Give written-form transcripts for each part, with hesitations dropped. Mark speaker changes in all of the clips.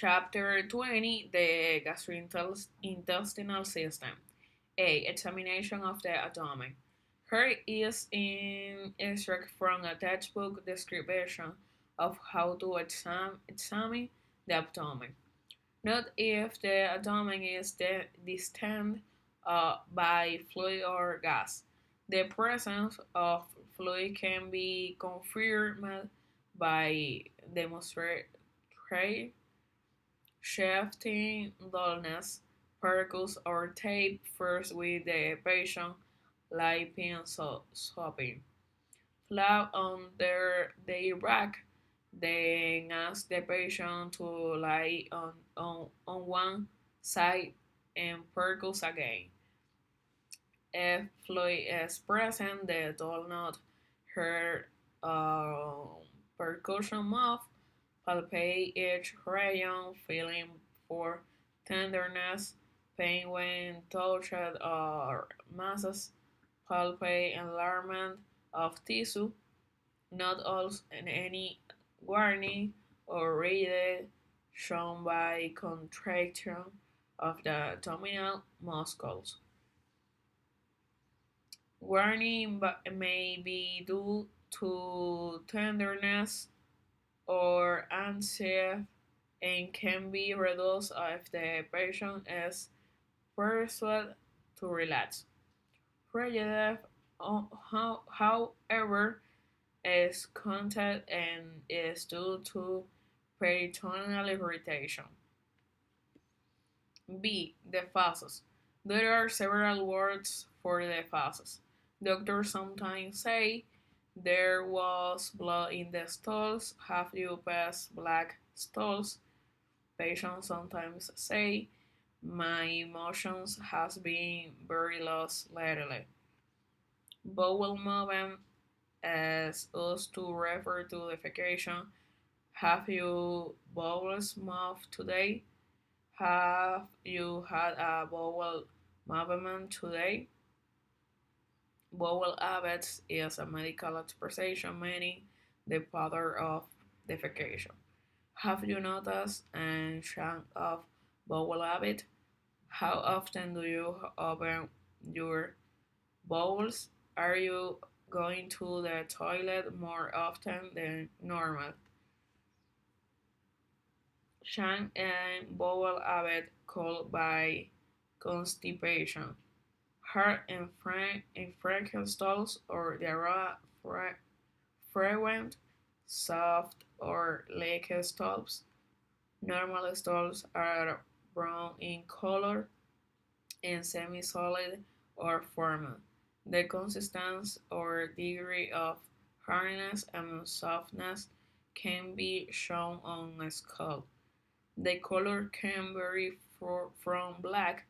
Speaker 1: Chapter 20, the gastrointestinal system. A. Examination of the abdomen. Here is an extract from a textbook description of how to examine the abdomen. Note if the abdomen is distended by fluid or gas. The presence of fluid can be confirmed by demonstrating shifting dullness, percus, or tape first with the patient lying sopping. Flat on their back, then ask the patient to lie on one side and percus again. If fluid is present, they do not hurt percussion move. Palpate each region, feeling for tenderness, pain when touched or masses. Palpate enlargement of tissue, not also in any warning or rigid shown by contraction of the abdominal muscles. Warning may be due to tenderness or unsafe and can be reduced if the patient is persuaded to relax. Rigidity, however, is contact and is due to peritoneal irritation. B. The fauces. There are several words for the fauces. Doctors sometimes say there was blood in the stools. Have you passed black stools? Patients sometimes say my emotions has been very lost lately. Bowel movement is used to refer to defecation. Have you bowels moved today? Have you had a bowel movement today? Bowel habits is a medical expression meaning the pattern of defecation. Have you noticed a change of bowel habit? How often do you open your bowels? Are you going to the toilet more often than normal? Change in bowel habit caused by constipation. Hard and infrequent stalls or diarrhea frequent, soft or leaky stalls. Normal stalls are brown in color and semi-solid or formal. The consistency or degree of hardness and softness can be shown on a skull. The color can vary from black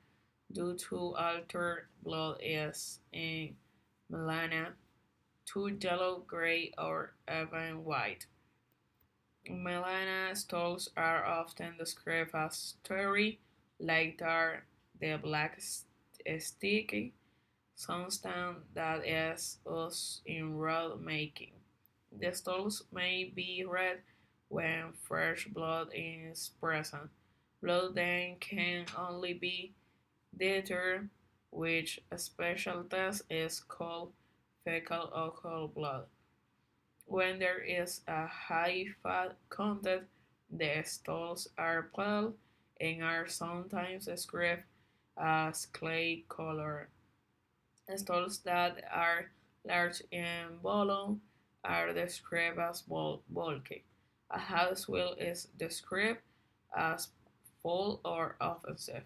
Speaker 1: due to altered blood is in melana to yellow, gray, or even white. Melana stones are often described as starry, like the black sticky substance that is used in road making. The stones may be red when fresh blood is present. Blood then can only be determined, which a special test is called fecal occult blood. When there is a high fat content, the stools are pale and are sometimes described as clay colored. Stools that are large in volume are described as bulky. A house wheel is described as full or offensive.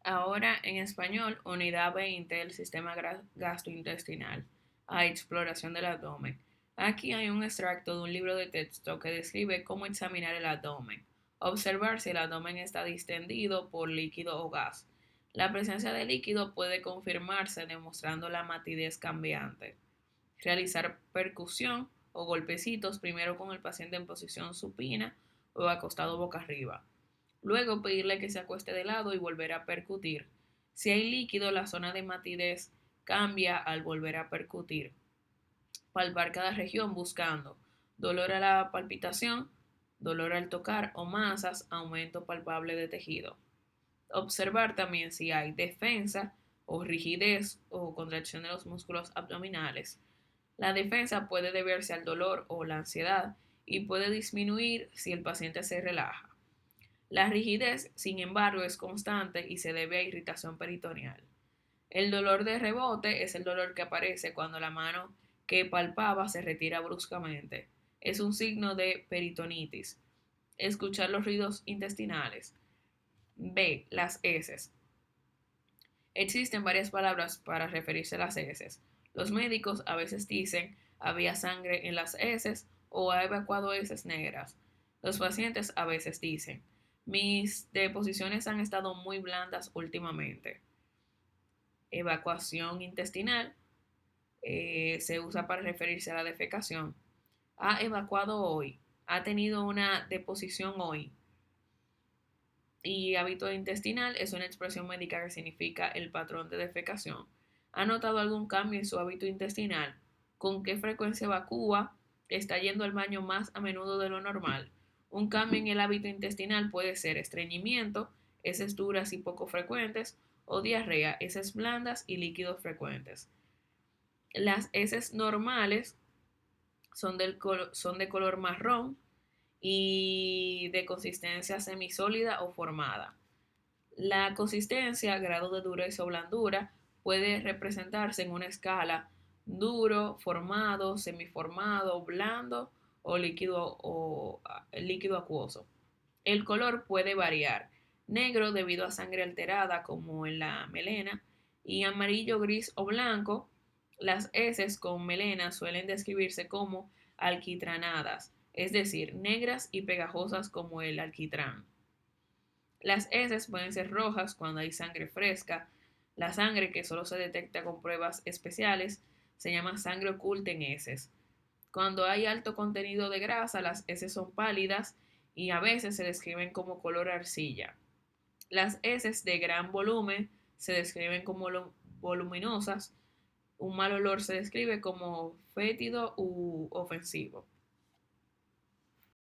Speaker 1: Ahora en español, unidad 20 del sistema gastrointestinal, a exploración del abdomen. Aquí hay un extracto de un libro de texto que describe cómo examinar el abdomen. Observar si el abdomen está distendido por líquido o gas. La presencia de líquido puede confirmarse demostrando la matidez cambiante. Realizar percusión o golpecitos primero con el paciente en posición supina o acostado boca arriba. Luego pedirle que se acueste de lado y volver a percutir. Si hay líquido, la zona de matidez cambia al volver a percutir. Palpar cada región buscando dolor a la palpitación, dolor al tocar o masas, aumento palpable de tejido. Observar también si hay defensa o rigidez o contracción de los músculos abdominales. La defensa puede deberse al dolor o la ansiedad y puede disminuir si el paciente se relaja. La rigidez, sin embargo, es constante y se debe a irritación peritoneal. El dolor de rebote es el dolor que aparece cuando la mano que palpaba se retira bruscamente. Es un signo de peritonitis. Escuchar los ruidos intestinales. B. Las heces. Existen varias palabras para referirse a las heces. Los médicos a veces dicen había sangre en las heces o ha evacuado heces negras. Los pacientes a veces dicen mis deposiciones han estado muy blandas últimamente. Evacuación intestinal se usa para referirse a la defecación. Ha evacuado hoy. Ha tenido una deposición hoy. Y hábito intestinal es una expresión médica que significa el patrón de defecación. ¿Ha notado algún cambio en su hábito intestinal? ¿Con qué frecuencia evacúa? ¿Está yendo al baño más a menudo de lo normal? Un cambio en el hábito intestinal puede ser estreñimiento, heces duras y poco frecuentes, o diarrea, heces blandas y líquidos frecuentes. Las heces normales son de color marrón y de consistencia semisólida o formada. La consistencia, grado de dureza o blandura, puede representarse en una escala duro, formado, semiformado, blando o líquido acuoso. El color puede variar: negro debido a sangre alterada como en la melena y amarillo, gris o blanco. Las heces con melena suelen describirse como alquitranadas, es decir, negras y pegajosas como el alquitrán. Las heces pueden ser rojas cuando hay sangre fresca. La sangre, que solo se detecta con pruebas especiales, se llama sangre oculta en heces. Cuando hay alto contenido de grasa, las heces son pálidas y a veces se describen como color arcilla. Las heces de gran volumen se describen como voluminosas. Un mal olor se describe como fétido u ofensivo.